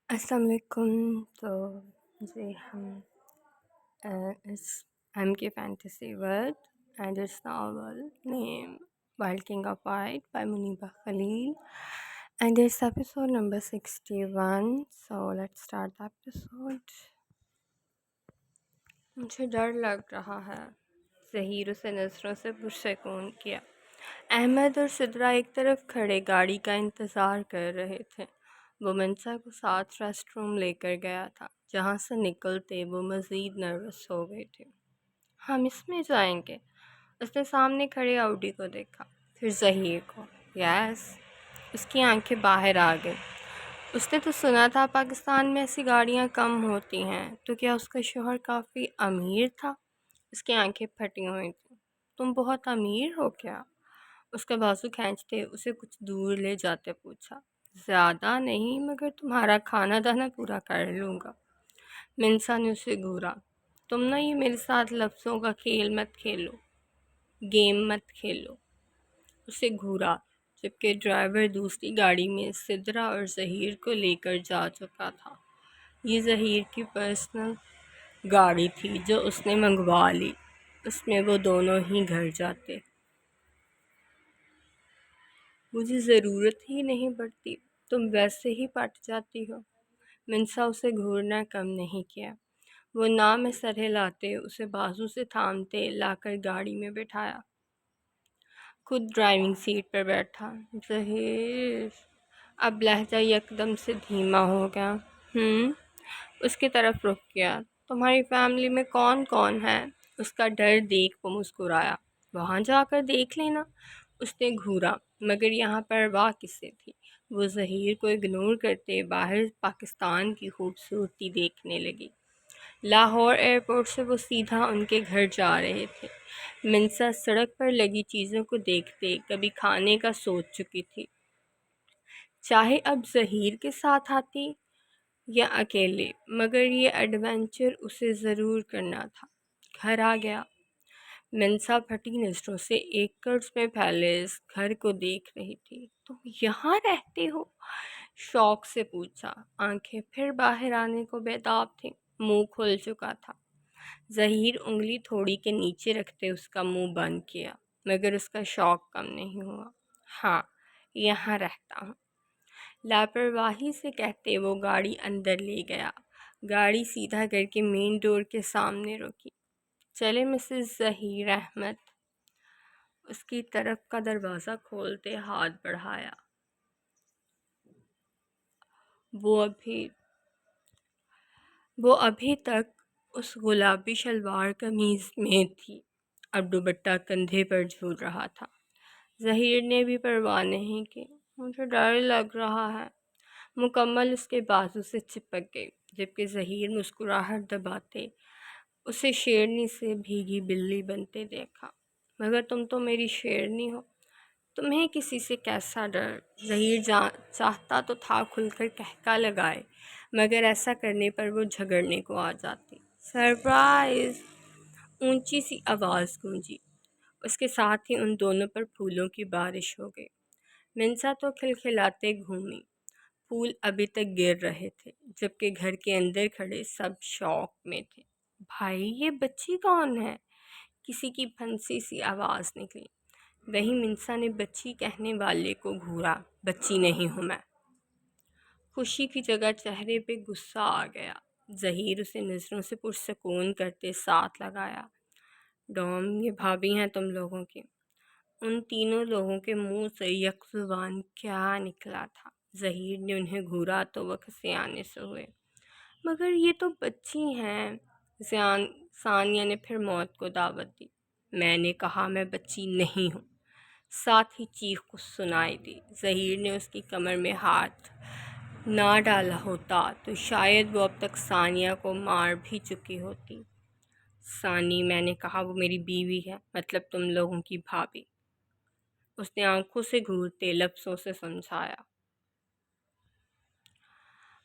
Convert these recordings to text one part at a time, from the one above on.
السلام علیکم۔ تو جی it's MK Fantasy World and its novel name Wild King of White by Muniba Khalil, and it's episode number 61. So let's start the episode. مجھے ڈر لگ رہا ہے، ظہیر اسے نظروں سے پرسکون کیا۔ احمد اور سدرا ایک طرف کھڑے گاڑی کا انتظار کر رہے تھے۔ وہ منسا کو ساتھ ریسٹ روم لے کر گیا تھا، جہاں سے نکلتے وہ مزید نروس ہو گئے تھے۔ ہم اس میں جائیں گے؟ اس نے سامنے کھڑے آؤڈی کو دیکھا، پھر ظہیر کو۔ یس۔ اس کی آنکھیں باہر آ گئیں۔ اس نے تو سنا تھا پاکستان میں ایسی گاڑیاں کم ہوتی ہیں، تو کیا اس کا شوہر کافی امیر تھا؟ اس کی آنکھیں پھٹی ہوئی تھیں۔ تم بہت امیر ہو کیا؟ اس کا بازو کھینچتے اسے کچھ دور لے جاتے پوچھا۔ زیادہ نہیں، مگر تمہارا کھانا دانا پورا کر لوں گا۔ منسا نے اسے گھورا۔ تم نہ یہ میرے ساتھ لفظوں کا کھیل مت کھیلو، گیم مت کھیلو۔ اسے گھورا جبکہ ڈرائیور دوسری گاڑی میں سدرا اور ظہیر کو لے کر جا چکا تھا۔ یہ ظہیر کی پرسنل گاڑی تھی جو اس نے منگوا لی، اس میں وہ دونوں ہی گھر جاتے۔ مجھے ضرورت ہی نہیں پڑتی، تم ویسے ہی پٹ جاتی ہو۔ منسا اسے گھورنا کم نہیں کیا۔ وہ نہ میں سر ہلاتے اسے بازو سے تھامتے لا کر گاڑی میں بٹھایا۔ خود ڈرائیونگ سیٹ پر بیٹھا۔ ظہیر، اب لہجہ یکدم سے دھیما ہو گیا۔ اس کی طرف رخ کیا۔ تمہاری فیملی میں کون کون ہے؟ اس کا ڈر دیکھ وہ مسکرایا۔ وہاں جا کر دیکھ لینا۔ اس نے گھورا، مگر یہاں پرواہ کس سے تھی؟ وہ ظہیر کو اگنور کرتے باہر پاکستان کی خوبصورتی دیکھنے لگی۔ لاہور ایئرپورٹ سے وہ سیدھا ان کے گھر جا رہے تھے۔ منسا سڑک پر لگی چیزوں کو دیکھتے کبھی کھانے کا سوچ چکی تھی۔ چاہے اب ظہیر کے ساتھ آتی یا اکیلے، مگر یہ ایڈونچر اسے ضرور کرنا تھا۔ گھر آ گیا۔ منسا پھٹی نظروں سے ایکڑز میں پھیلے اس گھر کو دیکھ رہی تھی۔ تم یہاں رہتے ہو؟ شوق سے پوچھا۔ آنکھیں پھر باہر آنے کو بیتاب تھیں، منہ کھل چکا تھا۔ ظہیر انگلی تھوڑی کے نیچے رکھتے اس کا منہ بند کیا، مگر اس کا شوق کم نہیں ہوا۔ ہاں، یہاں رہتا ہوں، لاپرواہی سے کہتے وہ گاڑی اندر لے گیا۔ گاڑی سیدھا گھر کے مین ڈور کے سامنے رکی۔ چلے مسز ظہیر احمد۔ اس کی طرف کا دروازہ کھولتے ہاتھ بڑھایا۔ وہ ابھی تک اس گلابی شلوار قمیض میں تھی، اب دوپٹہ کندھے پر جھول رہا تھا۔ ظہیر نے بھی پرواہ نہیں کی۔ مجھے ڈر لگ رہا ہے۔ مکمل اس کے بازو سے چپک گئی، جبکہ ظہیر مسکراہٹ دباتے اسے شیرنی سے بھیگی بلی بنتے دیکھا۔ مگر تم تو میری شیرنی ہو، تمہیں کسی سے کیسا ڈر؟ ظہیر چاہتا تو تھا کھل کر کہکا لگائے، مگر ایسا کرنے پر وہ جھگڑنے کو آ جاتی۔ سرپرائز! اونچی سی آواز گونجی۔ اس کے ساتھ ہی ان دونوں پر پھولوں کی بارش ہو گئی۔ منسا تو کھلکھلاتے گھومی۔ پھول ابھی تک گر رہے تھے، جبکہ گھر کے اندر کھڑے سب شوق میں تھے۔ بھائی، یہ بچی کون ہے؟ کسی کی پھنسی سی آواز نکلی۔ وہیں منسا نے بچی کہنے والے کو گھورا۔ بچی نہیں ہوں میں۔ خوشی کی جگہ چہرے پہ غصہ آ گیا۔ ظہیر اسے نظروں سے پرسکون کرتے ساتھ لگایا۔ ڈوم، یہ بھابھی ہیں تم لوگوں کی۔ ان تینوں لوگوں کے منہ سے یک زبان کیا نکلا تھا۔ ظہیر نے انہیں گھورا تو وہ کھسیانے سے ہوئے۔ مگر یہ تو بچی ہیں۔ ثانیہ نے پھر موت کو دعوت دی۔ میں نے کہا میں بچی نہیں ہوں۔ ساتھ ہی چیخ کو سنائی دی۔ ظہیر نے اس کی کمر میں ہاتھ نہ ڈالا ہوتا تو شاید وہ اب تک ثانیہ کو مار بھی چکی ہوتی۔ ثانی، میں نے کہا وہ میری بیوی ہے، مطلب تم لوگوں کی بھابھی۔ اس نے آنکھوں سے گھورتے لفظوں سے سمجھایا۔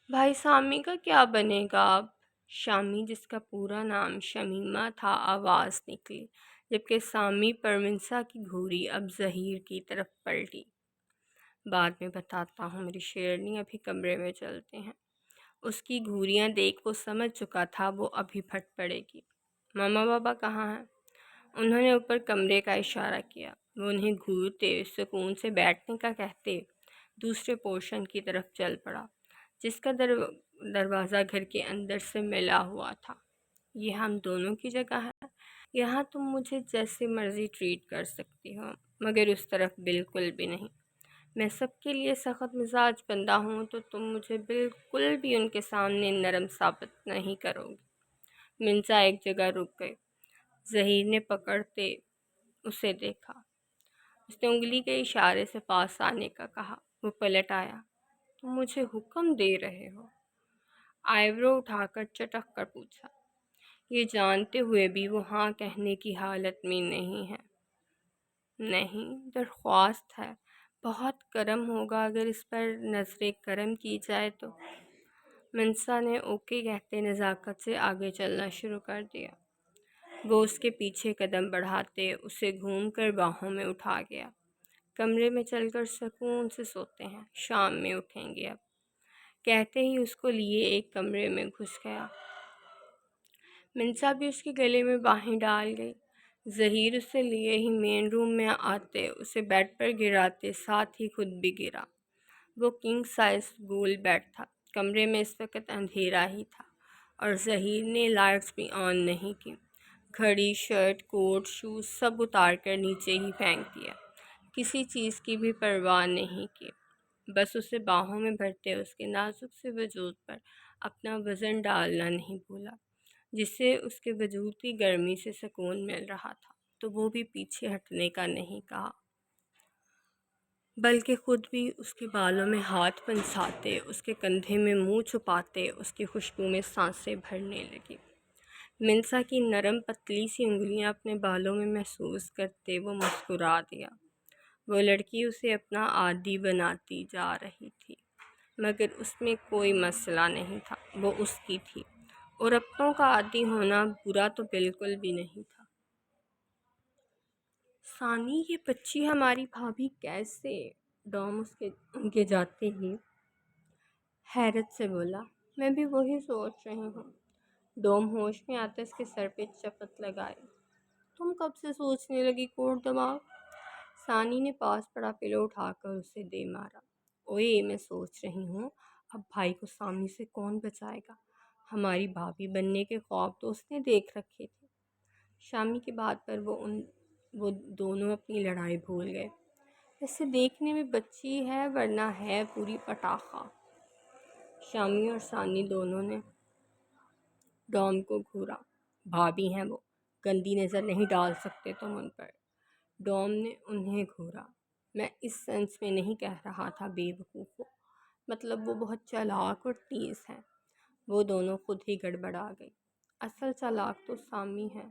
بھائی سامی کا کیا بنے گا اب؟ شامی، جس کا پورا نام شمیمہ تھا، آواز نکلی، جبکہ سامی پر منسا کی گھوری اب ظہیر کی طرف پلٹی۔ بعد میں بتاتا ہوں میری شیرنی، ابھی کمرے میں چلتے ہیں۔ اس کی گھوریاں دیکھ وہ سمجھ چکا تھا وہ ابھی پھٹ پڑے گی۔ ماما بابا کہاں ہیں؟ انہوں نے اوپر کمرے کا اشارہ کیا۔ وہ انہیں گھورتے سکون سے بیٹھنے کا کہتے دوسرے پورشن کی طرف چل پڑا، جس کا دروازہ گھر کے اندر سے ملا ہوا تھا۔ یہ ہم دونوں کی جگہ ہے، یہاں تم مجھے جیسے مرضی ٹریٹ کر سکتی ہو، مگر اس طرف بالکل بھی نہیں۔ میں سب کے لیے سخت مزاج بندہ ہوں تو تم مجھے بالکل بھی ان کے سامنے نرم ثابت نہیں کرو گی۔ منسا ایک جگہ رک گئے۔ ظہیر نے پکڑتے اسے دیکھا۔ اس نے انگلی کے اشارے سے پاس آنے کا کہا۔ وہ پلٹ آیا۔ تم مجھے حکم دے رہے ہو؟ آئیورو اٹھا کر چٹک کر پوچھا، یہ جانتے ہوئے بھی وہ ہاں کہنے کی حالت میں نہیں ہے۔ نہیں، درخواست ہے، بہت کرم ہوگا اگر اس پر نظر کرم کی جائے تو۔ منسا نے اوکے کہتے نزاکت سے آگے چلنا شروع کر دیا۔ وہ اس کے پیچھے قدم بڑھاتے اسے گھوم کر باہوں میں اٹھا گیا۔ کمرے میں چل کر سکون سے سوتے ہیں، شام میں اٹھیں گے اب، کہتے ہی اس کو لیے ایک کمرے میں گھس گیا۔ منسا بھی اس کے گلے میں باہیں ڈال گئی۔ ظہیر اسے لیے ہی مین روم میں آتے اسے بیڈ پر گراتے ساتھ ہی خود بھی گرا۔ وہ کنگ سائز گول بیڈ تھا۔ کمرے میں اس وقت اندھیرا ہی تھا اور ظہیر نے لائٹس بھی آن نہیں کی۔ گھڑی، شرٹ، کوٹ، شوز سب اتار کر نیچے ہی پھینک دیا، کسی چیز کی بھی پرواہ نہیں کی۔ بس اسے باہوں میں بھرتے اس کے نازک سے وجود پر اپنا وزن ڈالنا نہیں بھولا، جس سے اس کے وجود کی گرمی سے سکون مل رہا تھا، تو وہ بھی پیچھے ہٹنے کا نہیں کہا، بلکہ خود بھی اس کے بالوں میں ہاتھ پنساتے، اس کے کندھے میں منہ چھپاتے اس کی خوشبو میں سانسیں بھرنے لگی۔ منسا کی نرم پتلی سی انگلیاں اپنے بالوں میں محسوس کرتے وہ مسکرا دیا۔ وہ لڑکی اسے اپنا عادی بناتی جا رہی تھی، مگر اس میں کوئی مسئلہ نہیں تھا، وہ اس کی تھی، اور اپنوں کا عادی ہونا برا تو بالکل بھی نہیں تھا۔ ثانی، یہ بچی ہماری بھابھی کیسے؟ ڈوم ان کے جاتے ہی حیرت سے بولا۔ میں بھی وہی سوچ رہی ہوں۔ ڈوم ہوش میں آتے اس کے سر پہ چپت لگائی۔ تم کب سے سوچنے لگی کوٹ دماغ؟ ثانی نے پاس پڑا پلو اٹھا کر اسے دے مارا۔ اوئے، میں سوچ رہی ہوں اب بھائی کو سامی سے کون بچائے گا؟ ہماری بھابھی بننے کے خواب تو اس نے دیکھ رکھے تھے۔ شامی کی بات پر وہ دونوں اپنی لڑائی بھول گئے۔ اسے دیکھنے میں بچی ہے ورنہ ہے پوری پٹاخہ۔ شامی اور ثانی دونوں نے ڈوم کو گھورا۔ بھابھی ہیں وہ، گندی نظر نہیں ڈال سکتے تم ان پر۔ ڈوم نے انہیں گھورا۔ میں اس سینس میں نہیں کہہ رہا تھا بے وقوفو، مطلب وہ بہت چالاک اور تیز ہیں۔ وہ دونوں خود ہی گڑبڑا گئی۔ اصل چالاک تو سامی ہے۔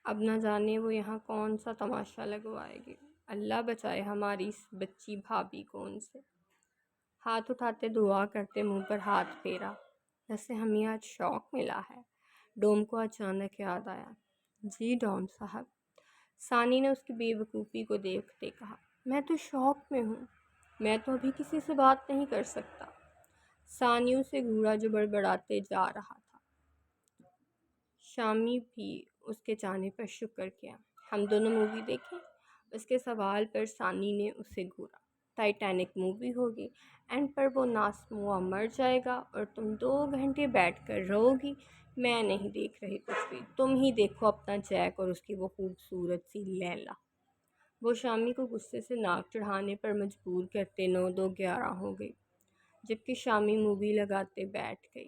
اب نہ جانے وہ یہاں کون سا تماشا لگوائے گی۔ اللہ بچائے ہماری اس بچی بھابھی کو ان سے۔ ہاتھ اٹھاتے دعا کرتے منہ پر ہاتھ پھیرا، جیسے ہمیں آج شوق ملا ہے۔ ڈوم کو اچانک یاد آیا۔ جی ڈوم صاحب، ثانی نے اس کی بے وقوفی کو دیکھتے کہا، میں تو شوق میں ہوں، میں تو ابھی کسی سے بات نہیں کر سکتا۔ ثانی اسے گھورا جو بڑبڑاتے جا رہا تھا۔ شامی بھی اس کے جانے پر شکر کیا۔ ہم دونوں مووی دیکھیں؟ اس کے سوال پر ثانی نے اسے گھورا۔ ٹائٹینک مووی ہوگی، اینڈ پر وہ ناسموا مر جائے گا اور تم 2 گھنٹے بیٹھ کر رہو گی۔ میں نہیں دیکھ رہی کچھ بھی، تم ہی دیکھو اپنا جیک اور اس کی وہ خوبصورت سی لیلا۔ وہ شامی کو غصے سے ناک چڑھانے پر مجبور کرتے 9 2 11 ہو گئی، جبکہ شامی مووی لگاتے بیٹھ گئی۔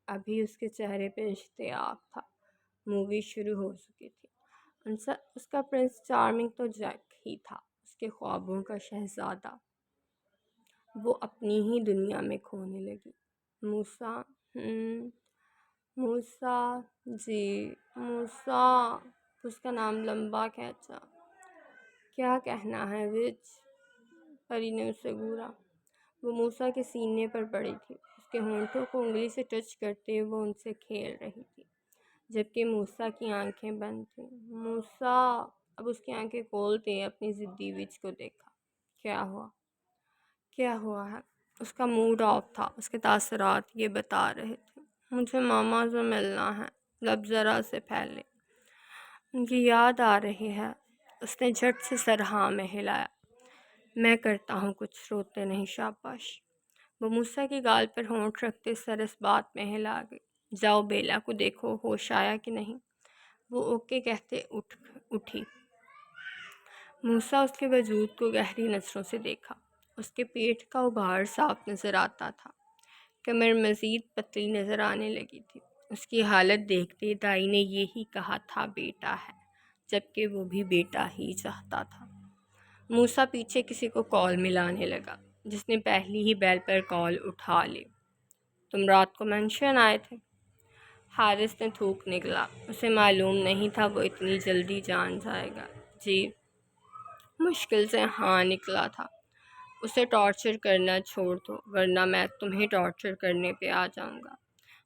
ابھی اس کے چہرے پہ اشتیاق تھا۔ مووی شروع ہو چکی تھی۔ اس کا پرنس چارمنگ تو جیک ہی تھا، اس کے خوابوں کا شہزادہ۔ وہ اپنی ہی دنیا میں کھونے لگی۔ موسیٰ، موسیٰ، جی موسیٰ، اس کا نام لمبا کھینچا۔ کیا کہنا ہے وچ؟ پری نے اسے گھورا۔ وہ موسیٰ کے سینے پر پڑی تھی، اس کے ہونٹوں کو انگلی سے ٹچ کرتے وہ ان سے کھیل رہی تھی، جبکہ موسیٰ کی آنکھیں بند تھیں۔ موسیٰ، اب اس کی آنکھیں کھولتے اپنی ضدی وچ کو دیکھا۔ کیا ہوا؟ کیا ہوا ہے؟ اس کا موڈ آف تھا، اس کے تاثرات یہ بتا رہے تھے۔ مجھے ماما سے ملنا ہے۔ لب ذرا سے پھیلے۔ ان کی یاد آ رہی ہے۔ اس نے جھٹ سے سر ہاں میں ہلایا۔ میں کرتا ہوں کچھ، روتے نہیں شاباش۔ وہ موسیٰ کی گال پر ہونٹ رکھتے سر اس بات میں ہلا گئی۔ جاؤ بیلا کو دیکھو ہوش آیا کہ نہیں۔ وہ اوکے کہتے اٹھی۔ موسیٰ اس کے وجود کو گہری نظروں سے دیکھا۔ اس کے پیٹ کا ابھار صاف نظر آتا تھا، کمر مزید پتلی نظر آنے لگی تھی۔ اس کی حالت دیکھتے دائی نے یہی کہا تھا بیٹا ہے، جبکہ وہ بھی بیٹا ہی چاہتا تھا۔ موسیٰ پیچھے کسی کو کال ملانے لگا، جس نے پہلی ہی بیل پر کال اٹھا لی۔ تم رات کو مینشن آئے تھے؟ حارث نے تھوک نکلا۔ اسے معلوم نہیں تھا وہ اتنی جلدی جان جائے گا۔ جی، مشکل سے ہاں نکلا تھا۔ اسے ٹارچر کرنا چھوڑ دو، ورنہ میں تمہیں ٹارچر کرنے پہ آ جاؤں گا،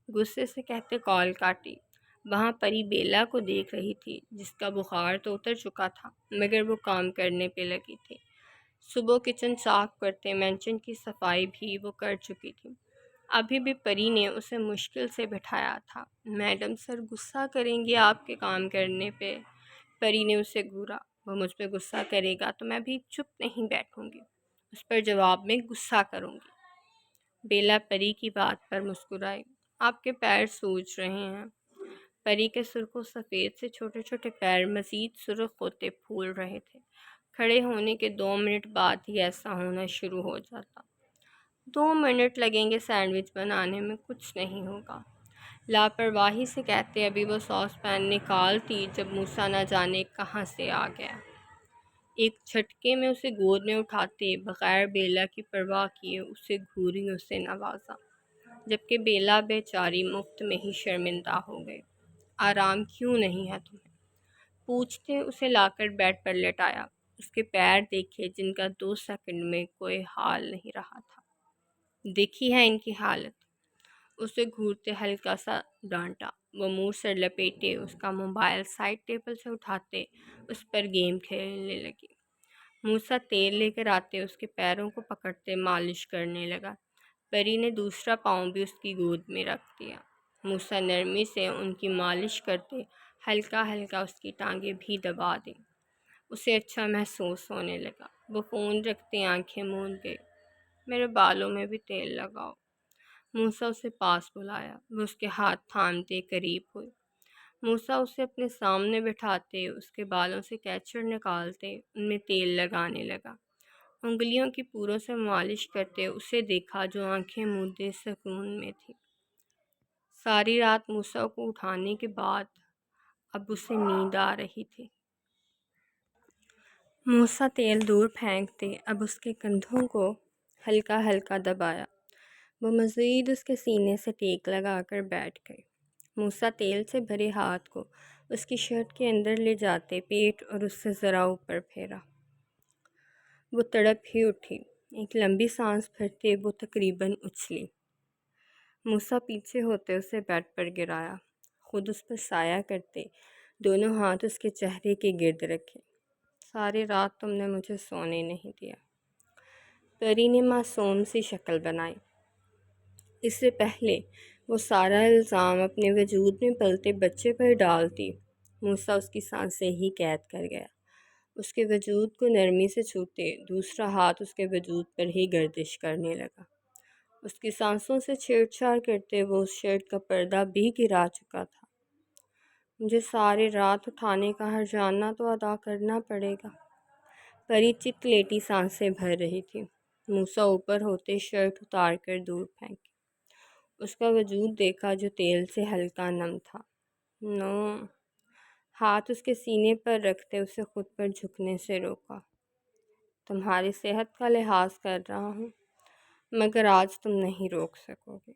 غصے سے کہتے کال کاٹی۔ وہاں پری بیلا کو دیکھ رہی تھی، جس کا بخار تو اتر چکا تھا، مگر وہ کام کرنے پہ لگی تھی۔ صبح کچن صاف کرتے مینشن کی صفائی بھی وہ کر چکی تھی۔ ابھی بھی پری نے اسے مشکل سے بٹھایا تھا۔ میڈم سر غصہ کریں گی آپ کے کام کرنے پہ۔ پری نے اسے گھورا۔ وہ مجھ پہ غصہ کرے گا تو میں بھی چپ نہیں بیٹھوں گی، اس پر جواب میں غصہ کروں گی۔ بیلا پری کی بات پر مسکرائی۔ آپ کے پیر سوج رہے ہیں۔ پری کے سرخ و سفید سے چھوٹے چھوٹے پیر مزید سرخ ہوتے پھول رہے تھے۔ کھڑے ہونے کے 2 منٹ بعد ہی ایسا ہونا شروع ہو جاتا۔ 2 منٹ لگیں گے سینڈوچ بنانے میں، کچھ نہیں ہوگا۔ لاپرواہی سے کہتے ابھی وہ ساس پین نکالتی جب موسیٰ نہ جانے کہاں سے آ گیا۔ ایک جھٹکے میں اسے گود میں اٹھاتے بغیر بیلا کی پرواہ کیے اسے گھوری، اسے نوازا، جبکہ بیلا بیچاری مفت میں ہی شرمندہ ہو گئی۔ آرام کیوں نہیں ہے تمہیں؟ پوچھتے اسے لا کر بیڈ پر لٹایا۔ اس کے پیر دیکھے جن کا 2 سیکنڈ میں کوئی حال نہیں رہا تھا۔ دیکھی ہے ان کی حالت؟ اسے گھورتے ہلکا سا ڈانٹا۔ وہ منہ سر لپیٹے اس کا موبائل سائڈ ٹیبل سے اٹھاتے اس پر گیم کھیلنے لگی۔ موسیٰ تیل لے کر آتے اس کے پیروں کو پکڑتے مالش کرنے لگا۔ پری نے دوسرا پاؤں بھی اس کی گود میں رکھ دیا۔ موسیٰ نرمی سے ان کی مالش کرتے ہلکا ہلکا اس کی ٹانگیں بھی دبا دیں۔ اسے اچھا محسوس ہونے لگا۔ وہ فون رکھتے آنکھیں موند گئی۔ میرے بالوں میں بھی تیل لگاؤ۔ موسیٰ اسے پاس بلایا۔ وہ اس کے ہاتھ تھامتے قریب ہوئی۔ موسیٰ اسے اپنے سامنے بٹھاتے اس کے بالوں سے کیچر نکالتے ان میں تیل لگانے لگا۔ انگلیوں کی پوروں سے مالش کرتے اسے دیکھا جو آنکھیں مودے سکون میں تھی۔ ساری رات موسیٰ کو اٹھانے کے بعد اب اسے نیند آ رہی تھی۔ موسیٰ تیل دور پھینکتے اب اس کے کندھوں کو ہلکا ہلکا دبایا۔ وہ مزید اس کے سینے سے ٹیک لگا کر بیٹھ گئی۔ موسیٰ تیل سے بھرے ہاتھ کو اس کی شرٹ کے اندر لے جاتے پیٹ اور اس سے ذرا اوپر پھیرا۔ وہ تڑپ ہی اٹھی۔ ایک لمبی سانس بھرتے وہ تقریباً اچھلی۔ موسیٰ پیچھے ہوتے اسے بیڈ پر گرایا، خود اس پر سایہ کرتے دونوں ہاتھ اس کے چہرے کے گرد رکھے۔ ساری رات تم نے مجھے سونے نہیں دیا۔ پری نے معصوم سی شکل بنائی۔ اس سے پہلے وہ سارا الزام اپنے وجود میں پلتے بچے پر ڈالتی، موسیٰ اس کی سانسیں ہی قید کر گیا۔ اس کے وجود کو نرمی سے چھوتے دوسرا ہاتھ اس کے وجود پر ہی گردش کرنے لگا۔ اس کی سانسوں سے چھیڑ چھاڑ کرتے وہ اس شرٹ کا پردہ بھی گرا چکا تھا۔ مجھے ساری رات اٹھانے کا ہرجانہ تو ادا کرنا پڑے گا۔ پری چت لیٹی سانسیں بھر رہی تھی۔ موسیٰ اوپر ہوتے شرٹ اتار کر دور پھینکی۔ اس کا وجود دیکھا جو تیل سے ہلکا نم تھا۔ نو، ہاتھ اس کے سینے پر رکھتے اسے خود پر جھکنے سے روکا۔ تمہاری صحت کا لحاظ کر رہا ہوں، مگر آج تم نہیں روک سکو گے،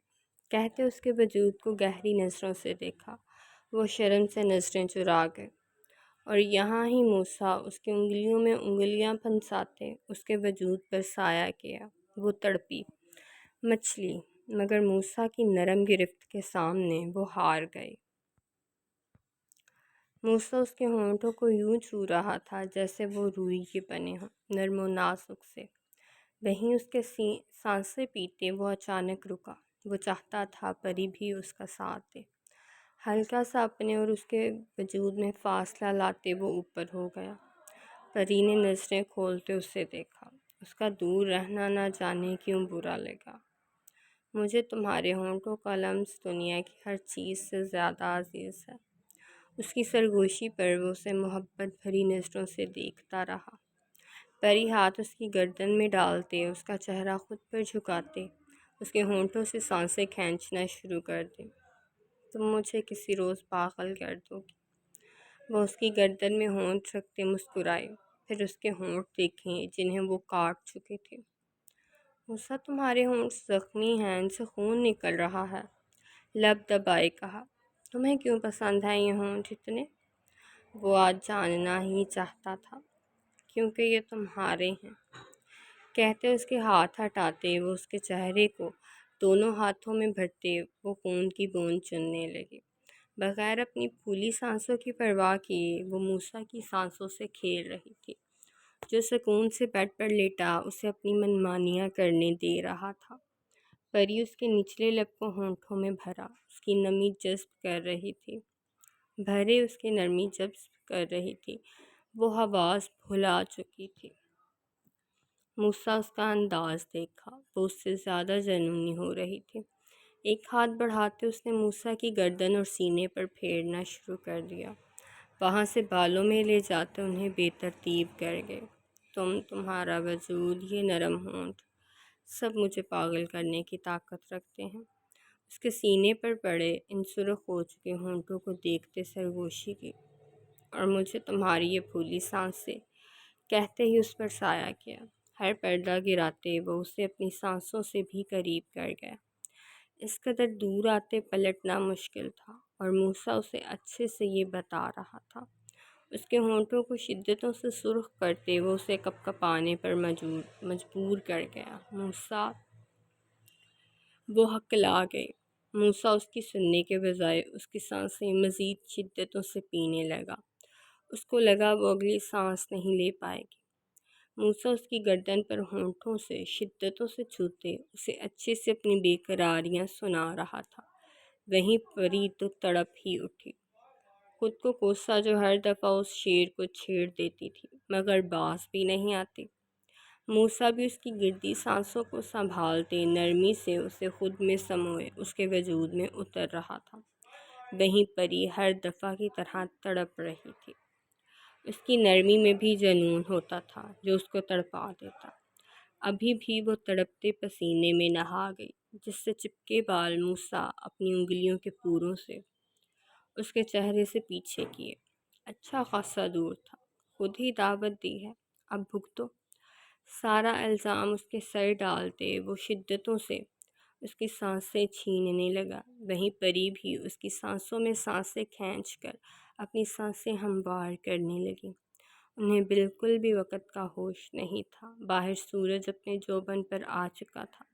کہتے اس کے وجود کو گہری نظروں سے دیکھا۔ وہ شرم سے نظریں چرا گئے، اور یہاں ہی موسیٰ اس کی انگلیوں میں انگلیاں پھنساتے اس کے وجود پر سایہ کیا۔ وہ تڑپی مچھلی، مگر موسیٰ کی نرم گرفت کے سامنے وہ ہار گئی۔ موسیٰ اس کے ہونٹوں کو یوں چھو رہا تھا جیسے وہ روئی کے بنے ہوں، نرم و نازک سے۔ وہیں اس کے سانسیں پیٹے وہ اچانک رکا۔ وہ چاہتا تھا پری بھی اس کا ساتھ دے۔ ہلکا سا اپنے اور اس کے وجود میں فاصلہ لاتے وہ اوپر ہو گیا۔ پری نے نظریں کھولتے اسے دیکھا۔ اس کا دور رہنا نہ جانے کیوں برا لگا۔ مجھے تمہارے ہونٹوں کا لمس دنیا کی ہر چیز سے زیادہ عزیز ہے۔ اس کی سرگوشی پر وہ اسے محبت بھری نظروں سے دیکھتا رہا۔ پری ہاتھ اس کی گردن میں ڈالتے، اس کا چہرہ خود پر جھکاتے، اس کے ہونٹوں سے سانسیں کھینچنا شروع کر دیں۔ تم مجھے کسی روز پاگل کر دو گی۔ وہ اس کی گردن میں ہونٹ رکھتے مسکرائے، پھر اس کے ہونٹ دیکھیں جنہیں وہ کاٹ چکے تھے۔ موسیٰ تمہارے ہونٹ زخمی ہیں، ان سے خون نکل رہا ہے، لب دبائے کہا۔ تمہیں کیوں پسند ہیں یہ ہونٹ اتنے؟ وہ آج جاننا ہی چاہتا تھا۔ کیونکہ یہ تمہارے ہیں، کہتے اس کے ہاتھ ہٹاتے وہ اس کے چہرے کو دونوں ہاتھوں میں بھرتے وہ خون کی بوند چننے لگے۔ بغیر اپنی پھولی سانسوں کی پرواہ کیے وہ موسیٰ کی سانسوں سے کھیل رہی تھی، جو سکون سے بیڈ پر لیٹا اسے اپنی منمانیاں کرنے دے رہا تھا۔ پری اس کے نچلے لب کو ہونٹوں میں بھرا، اس کی نرمی جذب کر رہی تھی۔ وہ حواس بھلا چکی تھی۔ موسیٰ اس کا انداز دیکھا، وہ اس سے زیادہ جنونی ہو رہی تھی۔ ایک ہاتھ بڑھاتے اس نے موسیٰ کی گردن اور سینے پر پھیرنا شروع کر دیا، وہاں سے بالوں میں لے جاتے انہیں بے ترتیب کر گئے۔ تمہارا وجود، یہ نرم ہونٹ، سب مجھے پاگل کرنے کی طاقت رکھتے ہیں۔ اس کے سینے پر پڑے ان سرخ ہو چکے ہونٹوں کو دیکھتے سرگوشی کی، اور مجھے تمہاری یہ پھولی سانسیں، کہتے ہی اس پر سایہ کیا۔ ہر پردہ گراتے وہ اسے اپنی سانسوں سے بھی قریب کر گیا۔ اس قدر دور آتے پلٹنا مشکل تھا، اور موسیٰ اسے اچھے سے یہ بتا رہا تھا۔ اس کے ہونٹوں کو شدتوں سے سرخ کرتے وہ اسے کپ کپانے پر مجبور کر گیا۔ موسیٰ، وہ ہکلا گئی۔ موسیٰ اس کی سننے کے بجائے اس کی سانسیں مزید شدتوں سے پینے لگا۔ اس کو لگا وہ اگلی سانس نہیں لے پائے گی۔ موسیٰ اس کی گردن پر ہونٹوں سے شدتوں سے چھوتے اسے اچھے سے اپنی بے قراریاں سنا رہا تھا۔ وہیں پری تو تڑپ ہی اٹھی، خود کو کوسا جو ہر دفعہ اس شیر کو چھیڑ دیتی تھی، مگر باز بھی نہیں آتی۔ موسیٰ بھی اس کی گردی سانسوں کو سنبھالتے نرمی سے اسے خود میں سموئے اس کے وجود میں اتر رہا تھا۔ وہیں پری ہر دفعہ کی طرح تڑپ رہی تھی۔ اس کی نرمی میں بھی جنون ہوتا تھا جو اس کو تڑپا دیتا۔ ابھی بھی وہ تڑپتے پسینے میں نہا گئی، جس سے چپکے بال موسیٰ اپنی انگلیوں کے پوروں سے اس کے چہرے سے پیچھے کیے۔ اچھا خاصا دور تھا، خود ہی دعوت دی ہے، اب بھگتو۔ سارا الزام اس کے سر ڈالتے وہ شدتوں سے اس کی سانسیں چھیننے لگا۔ وہیں پری بھی اس کی سانسوں میں سانسیں کھینچ کر اپنی سانسیں ہموار کرنے لگی۔ انہیں بالکل بھی وقت کا ہوش نہیں تھا۔ باہر سورج اپنے جوبن پر آ چکا تھا،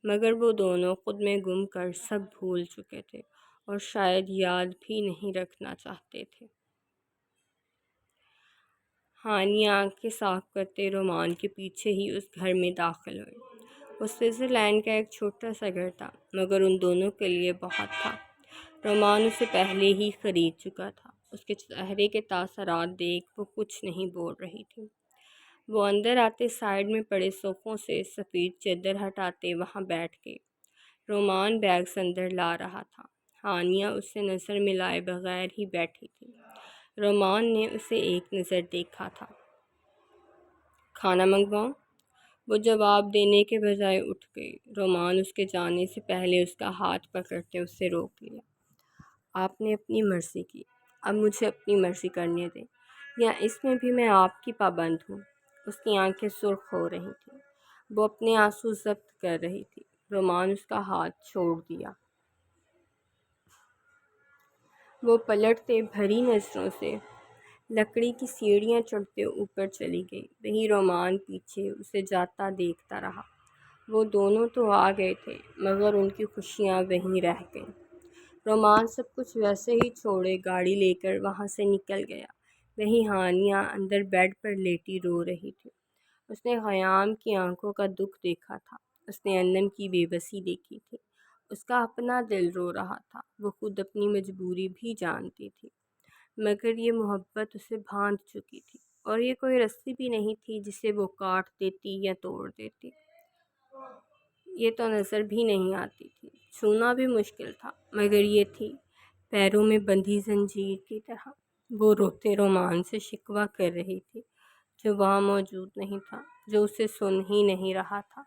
مگر وہ دونوں خود میں گم کر سب بھول چکے تھے، اور شاید یاد بھی نہیں رکھنا چاہتے تھے۔ ہانیہ آنکھیں صاف کرتے رومان کے پیچھے ہی اس گھر میں داخل ہوئی۔ وہ سوئٹزرلینڈ کا ایک چھوٹا سا گھر تھا، مگر ان دونوں کے لیے بہت تھا۔ رومان اسے پہلے ہی خرید چکا تھا۔ اس کے چہرے کے تاثرات دیکھ وہ کچھ نہیں بول رہی تھی۔ وہ اندر آتے سائڈ میں پڑے صوفوں سے سفید چادر ہٹاتے وہاں بیٹھ گئی۔ رومان بیگز اندر لا رہا تھا۔ ہانیہ اس سے نظر ملائے بغیر ہی بیٹھی تھی۔ رومان نے اسے ایک نظر دیکھا تھا۔ کھانا منگواؤں؟ وہ جواب دینے کے بجائے اٹھ گئی۔ رومان اس کے جانے سے پہلے اس کا ہاتھ پکڑتے اسے روک لیا۔ آپ نے اپنی مرضی کی، اب مجھے اپنی مرضی کرنے دیں، یا اس میں بھی میں آپ کی پابند ہوں؟ اس کی آنکھیں سرخ ہو رہی تھیں، وہ اپنے آنسو ضبط کر رہی تھی۔ رومان اس کا ہاتھ چھوڑ دیا۔ وہ پلٹتے بھری نظروں سے لکڑی کی سیڑھیاں چڑھتے اوپر چلی گئی۔ وہیں رومان پیچھے اسے جاتا دیکھتا رہا۔ وہ دونوں تو آ گئے تھے، مگر ان کی خوشیاں وہیں رہ گئیں۔ رومان سب کچھ ویسے ہی چھوڑے گاڑی لے کر وہاں سے نکل گیا۔ وہیں ہانیہ اندر بیڈ پر لیٹی رو رہی تھی۔ اس نے خیام کی آنکھوں کا دکھ دیکھا تھا، اس نے انم کی بے بسی دیکھی تھی، اس کا اپنا دل رو رہا تھا، وہ خود اپنی مجبوری بھی جانتی تھی، مگر یہ محبت اسے باندھ چکی تھی، اور یہ کوئی رسی بھی نہیں تھی جسے وہ کاٹ دیتی یا توڑ دیتی۔ یہ تو نظر بھی نہیں آتی تھی، چھونا بھی مشکل تھا، مگر یہ تھی پیروں میں بندھی زنجیر کی طرح۔ وہ روتے رومان سے شکوہ کر رہی تھی، جو وہاں موجود نہیں تھا، جو اسے سن ہی نہیں رہا تھا،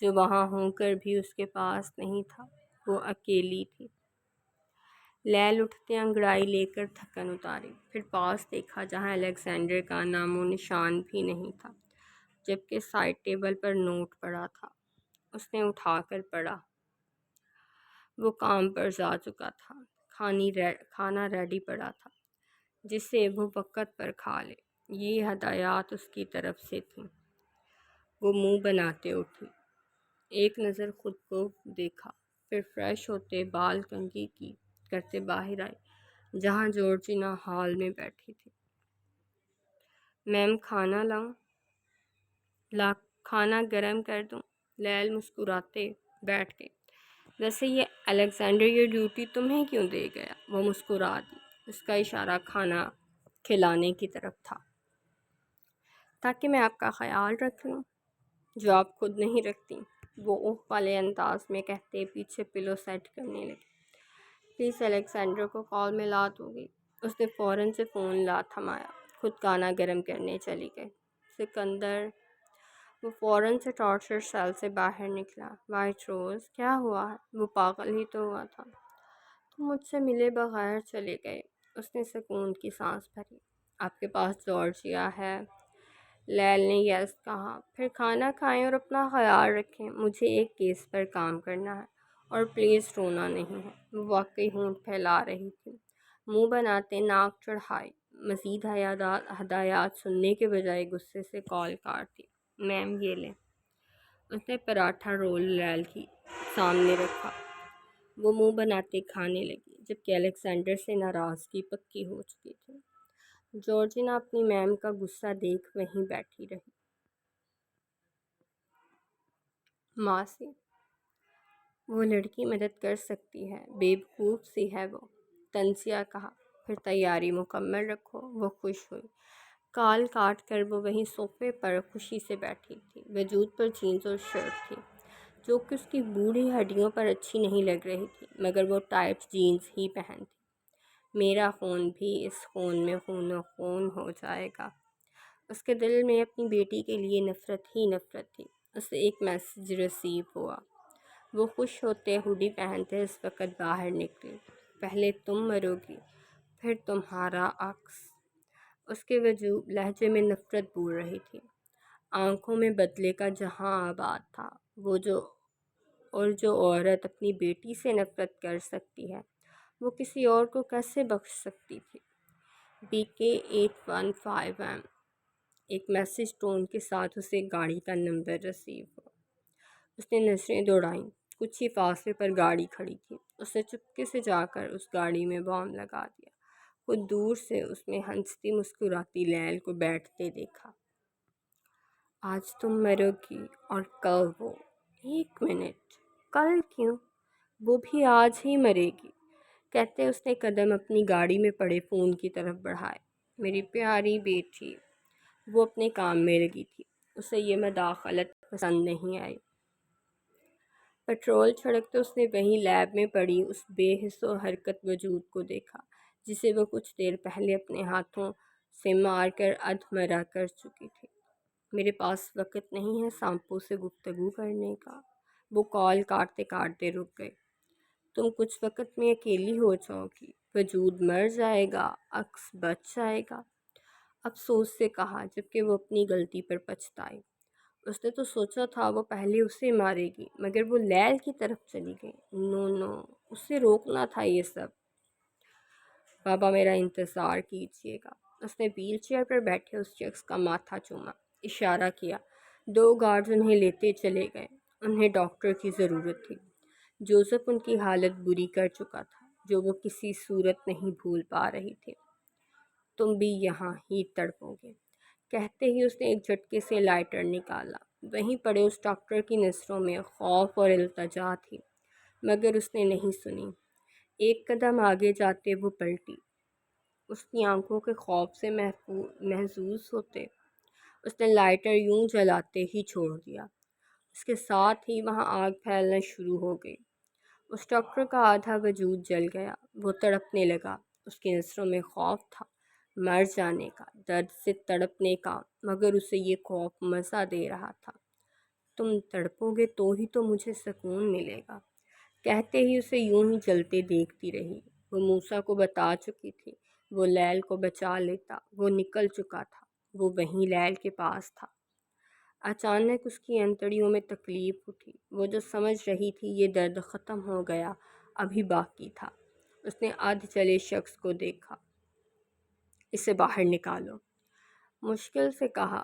جو وہاں ہو کر بھی اس کے پاس نہیں تھا۔ وہ اکیلی تھی۔ لیل اٹھتے انگڑائی لے کر تھکن اتاری، پھر پاس دیکھا جہاں الیگزینڈر کا نام و نشان بھی نہیں تھا، جبکہ سائڈ ٹیبل پر نوٹ پڑا تھا۔ اس نے اٹھا کر پڑھا۔ وہ کام پر جا چکا تھا، کھانا ریڈی پڑا تھا، جسے وہ وقت پر کھا لے۔ یہ ہدایات اس کی طرف سے تھیں۔ وہ منہ بناتے اٹھی، ایک نظر خود کو دیکھا، پھر فریش ہوتے بال کنگھی کی کرتے باہر آئی، جہاں جورجینا ہال میں بیٹھی تھی۔ میم کھانا لاؤں؟ کھانا گرم کر دوں؟ لیل مسکراتے بیٹھ گئی۔ ویسے یہ الیگزینڈر یہ ڈیوٹی تمہیں کیوں دے گیا؟ وہ مسکرا دی۔ اس کا اشارہ کھانا کھلانے کی طرف تھا۔ تاکہ میں آپ کا خیال رکھ لوں، جو آپ خود نہیں رکھتی، وہ اوہ والے انداز میں کہتے پیچھے پلو سیٹ کرنے لگی۔ پلیز الیگزینڈر کو کال میں لا دو گی؟ اس نے فوراً سے فون لا تھمایا، خود کھانا گرم کرنے چلی گئی۔ سکندر، وہ فوراً سے ٹارچر سیل سے باہر نکلا۔ وائٹ روز، کیا ہوا ہے؟ وہ پاگل ہی تو ہوا تھا، تم مجھ سے ملے بغیر چلے گئے۔ اس نے سکون کی سانس بھری۔ آپ کے پاس جارجیا ہے؟ لیل نے یس کہا۔ پھر کھانا کھائیں اور اپنا خیال رکھیں، مجھے ایک کیس پر کام کرنا ہے، اور پلیز رونا نہیں ہے۔ وہ واقعی ہونٹ پھیلا رہی تھی، منہ بناتے ناک چڑھائے، مزید ہدایات سننے کے بجائے غصے سے کال کاٹ دی۔ میم یہ لیں۔ اس نے پراٹھا رول لیل کی سامنے رکھا۔ وہ منہ بناتے کھانے لگی، جبکہ الیگزینڈر سے ناراضگی پکی ہو چکی تھی۔ جورجینا اپنی میم کا غصہ دیکھ وہیں بیٹھی رہی۔ ماسی، وہ لڑکی مدد کر سکتی ہے، بیوقوف سی ہے وہ، تنزیہ کہا۔ پھر تیاری مکمل رکھو۔ وہ خوش ہوئی۔ کال کاٹ کر وہ وہیں صوفے پر خوشی سے بیٹھی تھی۔ وجود پر جینز اور شرٹ تھی، جو کہ اس کی بوڑھی ہڈیوں پر اچھی نہیں لگ رہی تھی، مگر وہ ٹائٹ جینز ہی پہن تھی۔ میرا خون بھی اس خون میں خون و خون ہو جائے گا۔ اس کے دل میں اپنی بیٹی کے لیے نفرت ہی نفرت تھی۔ اسے ایک میسج ریسیو ہوا۔ وہ خوش ہوتے ہوڈی پہنتے اس وقت باہر نکلی۔ پہلے تم مرو گی، پھر تمہارا عکس۔ اس کے لہجے میں نفرت بول رہی تھی، آنکھوں میں بدلے کا جہاں آباد تھا۔ جو عورت اپنی بیٹی سے نفرت کر سکتی ہے، وہ کسی اور کو کیسے بخش سکتی تھی؟ BK 815M۔ ایک میسج ٹون کے ساتھ اسے گاڑی کا نمبر رسیو ہوا۔ اس نے نظریں دوڑائیں، کچھ ہی فاصلے پر گاڑی کھڑی تھی۔ اس نے چپکے سے جا کر اس گاڑی میں بام لگا دیا۔ خود دور سے اس میں ہنستی مسکراتی لیل کو بیٹھتے دیکھا۔ آج تم مرو گی اور کل وہ۔ 1 منٹ، کل کیوں؟ وہ بھی آج ہی مرے گی، کہتے اس نے قدم اپنی گاڑی میں پڑے فون کی طرف بڑھائے۔ میری پیاری بیٹی۔ وہ اپنے کام میں لگی تھی، اسے یہ مداخلت پسند نہیں آئی۔ پٹرول چھڑکتے اس نے وہیں لیب میں پڑی اس بے حس و حرکت وجود کو دیکھا، جسے وہ کچھ دیر پہلے اپنے ہاتھوں سے مار کر ادھمرا کر چکی تھی۔ میرے پاس وقت نہیں ہے سانپوں سے گفتگو کرنے کا۔ وہ کال کاٹتے کاٹتے رک گئے۔ تم کچھ وقت میں اکیلی ہو جاؤ گی، وجود مر جائے گا، عکس بچ جائے گا، افسوس سے کہا، جبکہ وہ اپنی غلطی پر پچھتائی۔ اس نے تو سوچا تھا وہ پہلے اسے مارے گی، مگر وہ لیل کی طرف چلی گئی۔ نو، اسے روکنا تھا یہ سب۔ بابا میرا انتظار کیجیے گا۔ اس نے ویل چیئر پر بیٹھے اس شخص کا ماتھا چوما، اشارہ کیا۔ 2 گارڈز انہیں لیتے چلے گئے۔ انہیں ڈاکٹر کی ضرورت تھی۔ جوزف ان کی حالت بری کر چکا تھا۔ جو وہ کسی صورت نہیں بھول پا رہی تھی۔ تم بھی یہاں ہی تڑپو گے۔ کہتے ہی اس نے ایک جھٹکے سے لائٹر نکالا۔ وہیں پڑے اس ڈاکٹر کی نظروں میں خوف اور التجا تھی، مگر اس نے نہیں سنی۔ ایک قدم آگے جاتے وہ پلٹی۔ اس کی آنکھوں کے خوف سے محظوظ ہوتے اس نے لائٹر یوں جلاتے ہی چھوڑ دیا۔ اس کے ساتھ ہی وہاں آگ پھیلنا شروع ہو گئی۔ اس ڈاکٹر کا آدھا وجود جل گیا۔ وہ تڑپنے لگا۔ اس کی نظروں میں خوف تھا، مر جانے کا، درد سے تڑپنے کا، مگر اسے یہ خوف مزہ دے رہا تھا۔ تم تڑپو گے تو ہی تو مجھے سکون ملے گا۔ کہتے ہی اسے یوں ہی جلتے دیکھتی رہی۔ وہ موسیٰ کو بتا چکی تھی، وہ لیل کو بچا لیتا، وہ نکل چکا تھا، وہ وہیں لیل کے پاس تھا۔ اچانک اس کی انتڑیوں میں تکلیف اٹھی۔ وہ جو سمجھ رہی تھی یہ درد ختم ہو گیا، ابھی باقی تھا۔ اس نے ادھ چلے شخص کو دیکھا۔ اسے باہر نکالو، مشکل سے کہا۔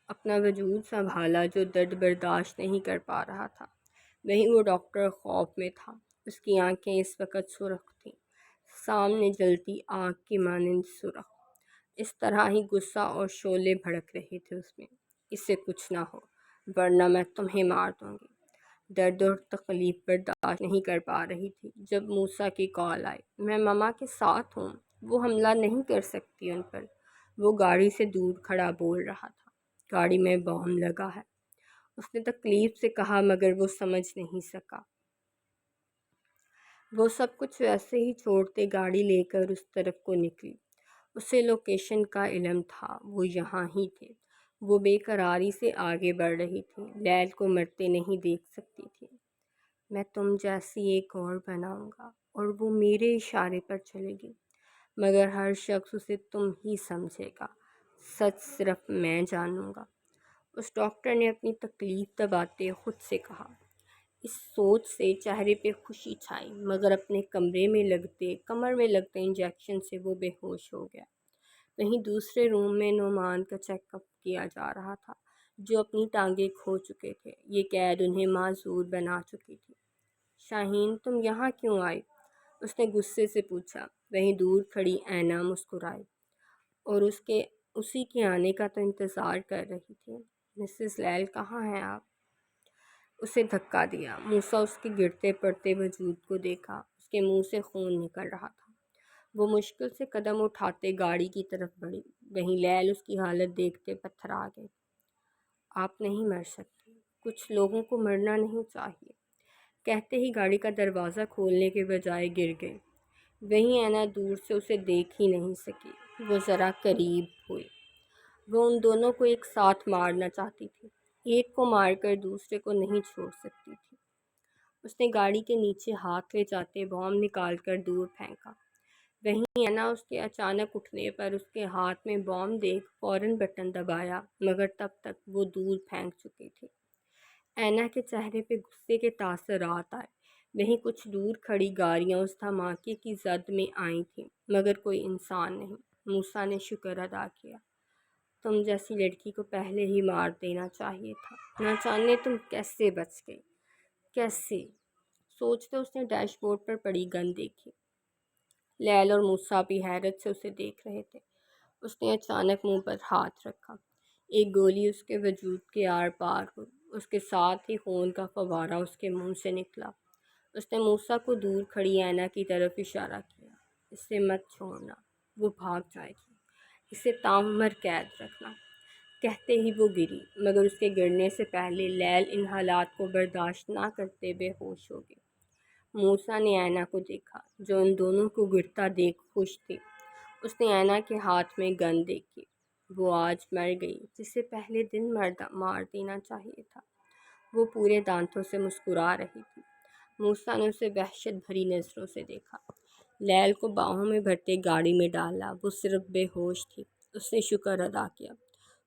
اپنا وجود سنبھالا جو درد برداشت نہیں کر پا رہا تھا۔ وہیں وہ ڈاکٹر خوف میں تھا۔ اس کی آنکھیں اس وقت سرخ تھیں، سامنے جلتی آگ کی مانند سرخ۔ اس طرح ہی غصہ اور شعلے بھڑک رہے تھے اس میں۔ اس سے کچھ نہ ہو، ورنہ میں تمہیں مار دوں گی۔ درد اور تکلیف برداشت نہیں کر پا رہی تھی جب موسیٰ کی کال آئی۔ میں ماما کے ساتھ ہوں، وہ حملہ نہیں کر سکتی ان پر۔ وہ گاڑی سے دور کھڑا بول رہا تھا۔ گاڑی میں بم لگا ہے، اس نے تکلیف سے کہا، مگر وہ سمجھ نہیں سکا۔ وہ سب کچھ ویسے ہی چھوڑتے گاڑی لے کر اس طرف کو نکلی۔ اسے لوکیشن کا علم تھا، وہ یہاں ہی تھے۔ وہ بے قراری سے آگے بڑھ رہی تھی، لیل کو مرتے نہیں دیکھ سکتی تھی۔ میں تم جیسی ایک اور بناؤں گا اور وہ میرے اشارے پر چلے گی، مگر ہر شخص اسے تم ہی سمجھے گا، سچ صرف میں جانوں گا۔ اس ڈاکٹر نے اپنی تکلیف دباتے خود سے کہا۔ اس سوچ سے چہرے پہ خوشی چھائی، مگر اپنے کمر میں لگتے انجیکشن سے وہ بے ہوش ہو گیا۔ وہیں دوسرے روم میں نعمان کا چیک اپ کیا جا رہا تھا، جو اپنی ٹانگیں کھو چکے تھے۔ یہ قید انہیں معذور بنا چکی تھی۔ شاہین، تم یہاں کیوں آئی؟ اس نے غصے سے پوچھا۔ وہیں دور کھڑی اینا مسکرائی اور اسی کے آنے کا تو انتظار کر رہی تھی۔ مسز لیل کہاں ہیں آپ؟ اسے دھکا دیا۔ موسیٰ اس کے گرتے پڑتے وجود کو دیکھا۔ اس کے منہ سے خون نکل رہا تھا۔ وہ مشکل سے قدم اٹھاتے گاڑی کی طرف بڑھی۔ وہیں لیل اس کی حالت دیکھتے پتھرا گئی۔ آپ نہیں مر سکتے، کچھ لوگوں کو مرنا نہیں چاہیے، کہتے ہی گاڑی کا دروازہ کھولنے کے بجائے گر گئی۔ وہیں اینا دور سے اسے دیکھ ہی نہیں سکی۔ وہ ذرا قریب ہوئی۔ وہ ان دونوں کو ایک ساتھ مارنا چاہتی تھی، ایک کو مار کر دوسرے کو نہیں چھوڑ سکتی تھی۔ اس نے گاڑی کے نیچے ہاتھ لے جاتے بم نکال کر دور پھینکا۔ وہیں اینا اس کے اچانک اٹھنے پر اس کے ہاتھ میں بم دیکھ فوراً بٹن دبایا، مگر تب تک وہ دور پھینک چکی تھی۔ اینا کے چہرے پہ غصے کے تاثرات آئے۔ وہیں کچھ دور کھڑی گاڑیاں اس دھماکے کی زد میں آئی تھیں، مگر کوئی انسان نہیں۔ موسیٰ نے شکر ادا کیا۔ تم جیسی لڑکی کو پہلے ہی مار دینا چاہیے تھا، نہ جانے تم کیسے بچ گئی۔ کیسے؟ سوچتے اس نے ڈیش بورڈ پر پڑی گن دیکھی۔ لیل اور موسیٰ بھی حیرت سے اسے دیکھ رہے تھے۔ اس نے اچانک منہ پر ہاتھ رکھا۔ ایک گولی اس کے وجود کے آر پار ہوئی۔ اس کے ساتھ ہی خون کا فوارہ اس کے منہ سے نکلا۔ اس نے موسیٰ کو دور کھڑی اینا کی طرف اشارہ کیا۔ اسے مت چھوڑنا، وہ بھاگ جائے گی، اسے تامر قید رکھنا۔ کہتے ہی وہ گری، مگر اس کے گرنے سے پہلے لیل ان حالات کو برداشت نہ کرتے بے ہوش ہو گئی۔ موسیٰ نے اینا کو دیکھا، جو ان دونوں کو گرتا دیکھ خوش تھی۔ اس نے اینا کے ہاتھ میں گن دیکھی۔ وہ آج مر گئی جسے پہلے دن مار دینا چاہیے تھا۔ وہ پورے دانتوں سے مسکرا رہی تھی۔ موسیٰ نے اسے وحشت بھری نظروں سے دیکھا۔ لیل کو باہوں میں بھرتے گاڑی میں ڈالا، وہ صرف بے ہوش تھی۔ اس نے شکر ادا کیا۔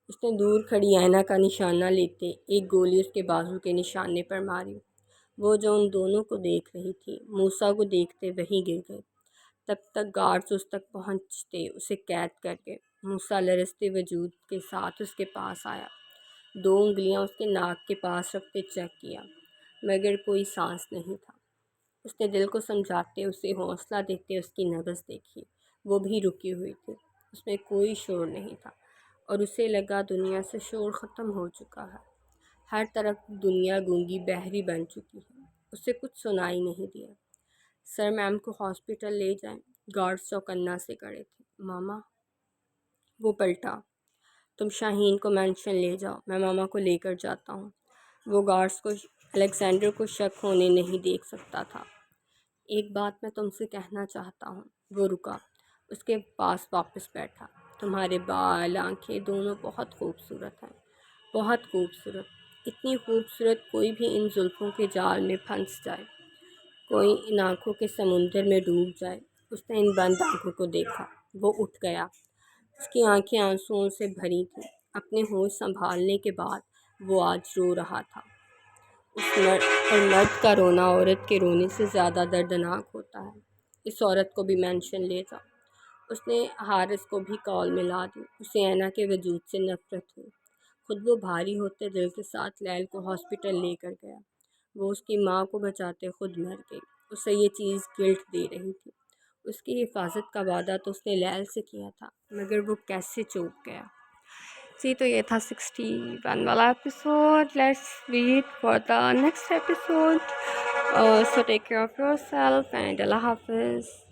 اس نے دور کھڑی اینا کا نشانہ لیتے ایک گولی اس کے بازو کے نشانے پر ماری۔ وہ جو ان دونوں کو دیکھ رہی تھی، موسیٰ کو دیکھتے وہیں گر گئے۔ تب تک گارڈز اس تک پہنچتے اسے قید کر گئے۔ موسیٰ لرزتے وجود کے ساتھ اس کے پاس آیا، 2 انگلیاں اس کے ناک کے پاس رکھتے چیک کیا، مگر کوئی سانس نہیں تھا۔ اس نے دل کو سمجھاتے، اسے حوصلہ دیتے اس کی نبض دیکھی، وہ بھی رکی ہوئی تھی، اس میں کوئی شور نہیں تھا، اور اسے لگا دنیا سے شور ختم ہو چکا ہے، ہر طرف دنیا گونگی بہری بن چکی ہے، اسے کچھ سنائی نہیں دیا۔ سر میم کو ہاسپٹل لے جائیں، گارڈز چوکنا سے کڑے تھے۔ ماما، وہ پلٹا، تم شاہین کو مینشن لے جاؤ، میں ماما کو لے کر جاتا ہوں۔ وہ گارڈز کو الیگزینڈر کو شک ہونے نہیں دیکھ سکتا تھا۔ ایک بات میں تم سے کہنا چاہتا ہوں۔ وہ رکا، اس کے پاس واپس بیٹھا۔ تمہارے بال، آنکھیں دونوں بہت خوبصورت ہیں، بہت خوبصورت، اتنی خوبصورت کوئی بھی ان زلفوں کے جال میں پھنس جائے، کوئی ان آنکھوں کے سمندر میں ڈوب جائے۔ اس نے ان بند آنکھوں کو دیکھا، وہ اٹھ گیا، اس کی آنکھیں آنسوؤں سے بھری تھیں۔ اپنے ہوش سنبھالنے کے بعد وہ آج رو رہا تھا۔ اور مرد کا رونا عورت کے رونے سے زیادہ دردناک ہوتا ہے۔ اس عورت کو بھی مینشن لے جاؤ۔ اس نے حارث کو بھی کال ملا دی۔ اسے اینا کے وجود سے نفرت ہوئی۔ خود وہ بھاری ہوتے دل کے ساتھ لیل کو ہاسپٹل لے کر گیا۔ وہ اس کی ماں کو بچاتے خود مر گئی۔ اسے یہ چیز گلٹ دے رہی تھی۔ اس کی حفاظت کا وعدہ تو اس نے لیل سے کیا تھا، مگر وہ کیسے چوک گیا؟ جی، تو یہ تھا 61 والا episode. Let's wait for the next episode. So take care of yourself and اللہ حافظ۔